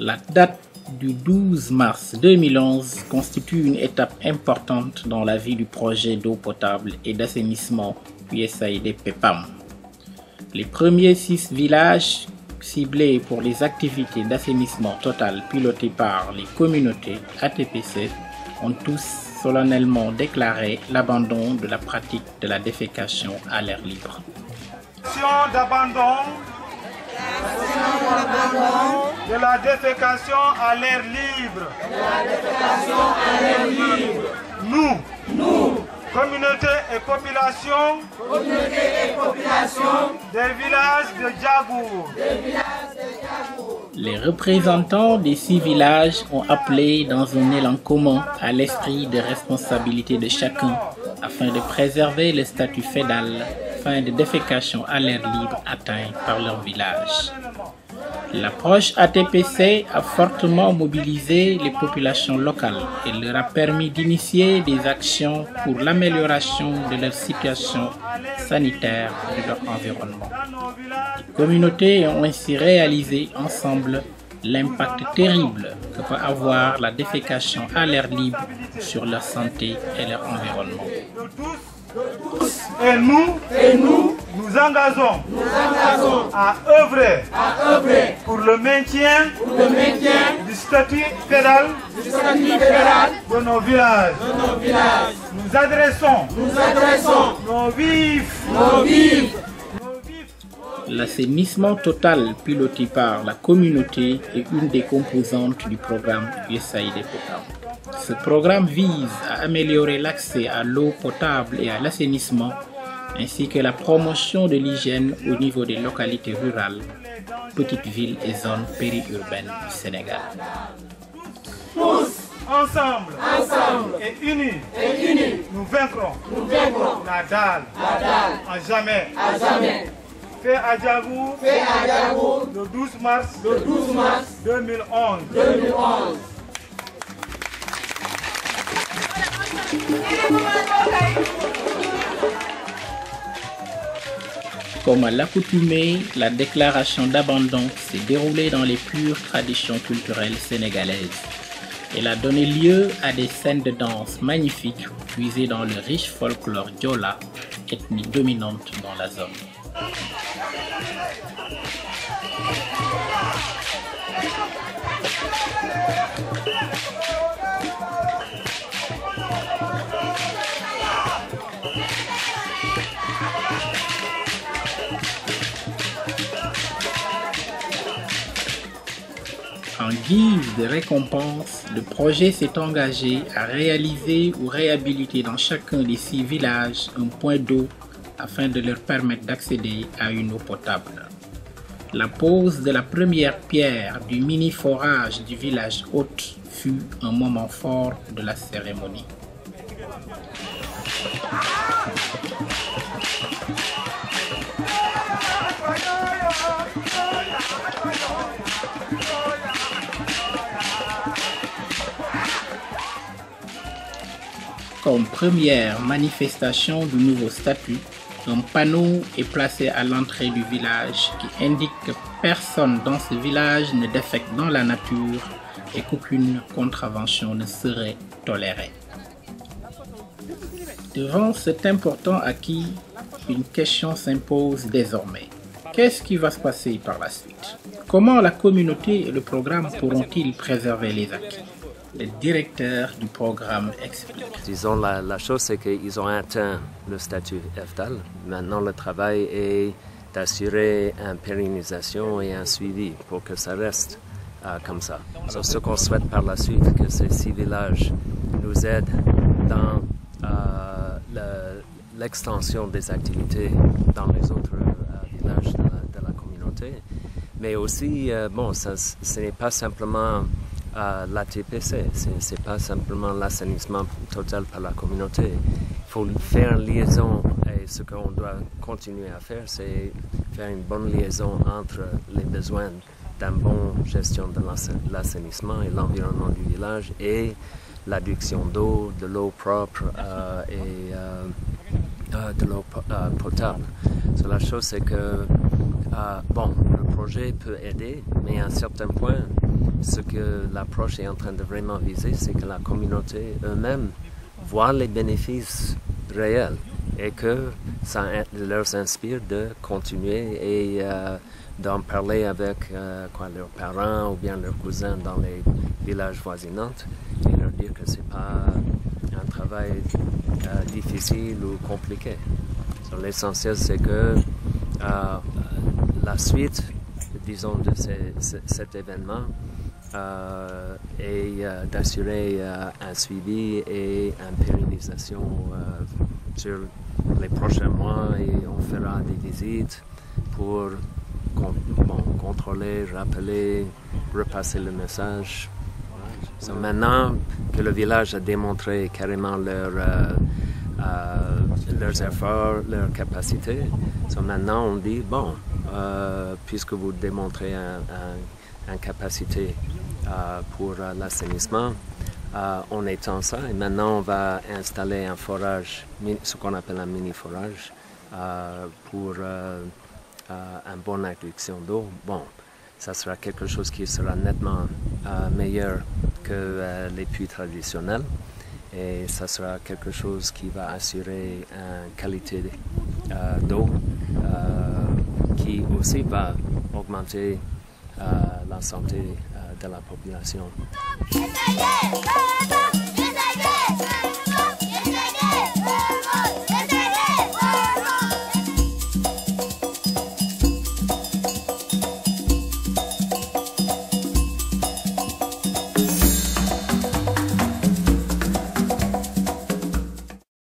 La date du 12 mars 2011 constitue une étape importante dans la vie du projet d'eau potable et d'assainissement USAID PEPAM. Les premiers 6 villages ciblés pour les activités d'assainissement total pilotées par les communautés ATPC ont tous solennellement déclaré l'abandon de la pratique de la défécation à l'air libre. De la défécation à l'air libre. Nous, communauté et population, des villages de Djagour. Les représentants des 6 villages ont appelé dans un élan commun à l'esprit de responsabilité de chacun afin de préserver le statut fédal fin de défécation à l'air libre atteint par leur village. L'approche ATPC a fortement mobilisé les populations locales et leur a permis d'initier des actions pour l'amélioration de leur situation sanitaire et de leur environnement. Les communautés ont ainsi réalisé ensemble l'impact terrible que peut avoir la défécation à l'air libre sur leur santé et leur environnement. Et nous engageons à œuvrer pour le maintien du statut fédéral de nos villages. Nous adressons nos vifs. L'assainissement total piloté par la communauté est une des composantes du programme USAID PEPAM. Ce programme vise à améliorer l'accès à l'eau potable et à l'assainissement, ainsi que la promotion de l'hygiène au niveau des localités rurales, petites villes et zones périurbaines du Sénégal. Tous, ensemble et unis, nous vaincrons la dalle à jamais. Fait à Djagour, le 12 mars 2011. Comme à l'accoutumée, la déclaration d'abandon s'est déroulée dans les pures traditions culturelles sénégalaises. Elle a donné lieu à des scènes de danse magnifiques puisées dans le riche folklore Diola, ethnie dominante dans la zone. En guise de récompense, le projet s'est engagé à réaliser ou réhabiliter dans chacun des 6 villages un point d'eau afin de leur permettre d'accéder à une eau potable. La pose de la première pierre du mini-forage du village hôte fut un moment fort de la cérémonie. Comme première manifestation du nouveau statut, un panneau est placé à l'entrée du village qui indique que personne dans ce village ne défèque dans la nature et qu'aucune contravention ne serait tolérée. Devant cet important acquis, une question s'impose désormais. Qu'est-ce qui va se passer par la suite? Comment la communauté et le programme pourront-ils préserver les acquis? Le directeur du programme explique. Disons, la chose, c'est qu'ils ont atteint le statut FDAL. Maintenant, le travail est d'assurer une pérennisation et un suivi pour que ça reste comme ça. Donc, ce qu'on souhaite par la suite, que ces 6 villages nous aident dans l'extension des activités dans les autres villages de la communauté. Mais aussi, ce n'est pas simplement l'ATPC, ce n'est pas simplement l'assainissement total par la communauté. Il faut faire une liaison et ce qu'on doit continuer à faire, c'est faire une bonne liaison entre les besoins d'une bonne gestion de l'assainissement et l'environnement du village et l'adduction d'eau, de l'eau propre et de l'eau potable. La chose, c'est que le projet peut aider, mais à un certain point, ce que l'approche est en train de vraiment viser, c'est que la communauté eux-mêmes voit les bénéfices réels et que ça leur inspire de continuer et d'en parler avec leurs parents ou bien leurs cousins dans les villages voisinants et leur dire que c'est pas un travail difficile ou compliqué. L'essentiel, c'est que la suite, disons, de cet événement est d'assurer un suivi et une pérennisation sur les prochains mois, et on fera des visites pour contrôler, rappeler, repasser le message. Maintenant que le village a démontré carrément leurs efforts, leurs capacités, maintenant on dit, bon, puisque vous démontrez une capacité pour l'assainissement, on étend ça et maintenant on va installer un forage, ce qu'on appelle un mini-forage, pour une bonne induction d'eau. Bon, ça sera quelque chose qui sera nettement meilleur que les puits traditionnels, et ça sera quelque chose qui va assurer une qualité d'eau qui aussi va augmenter la santé de la population.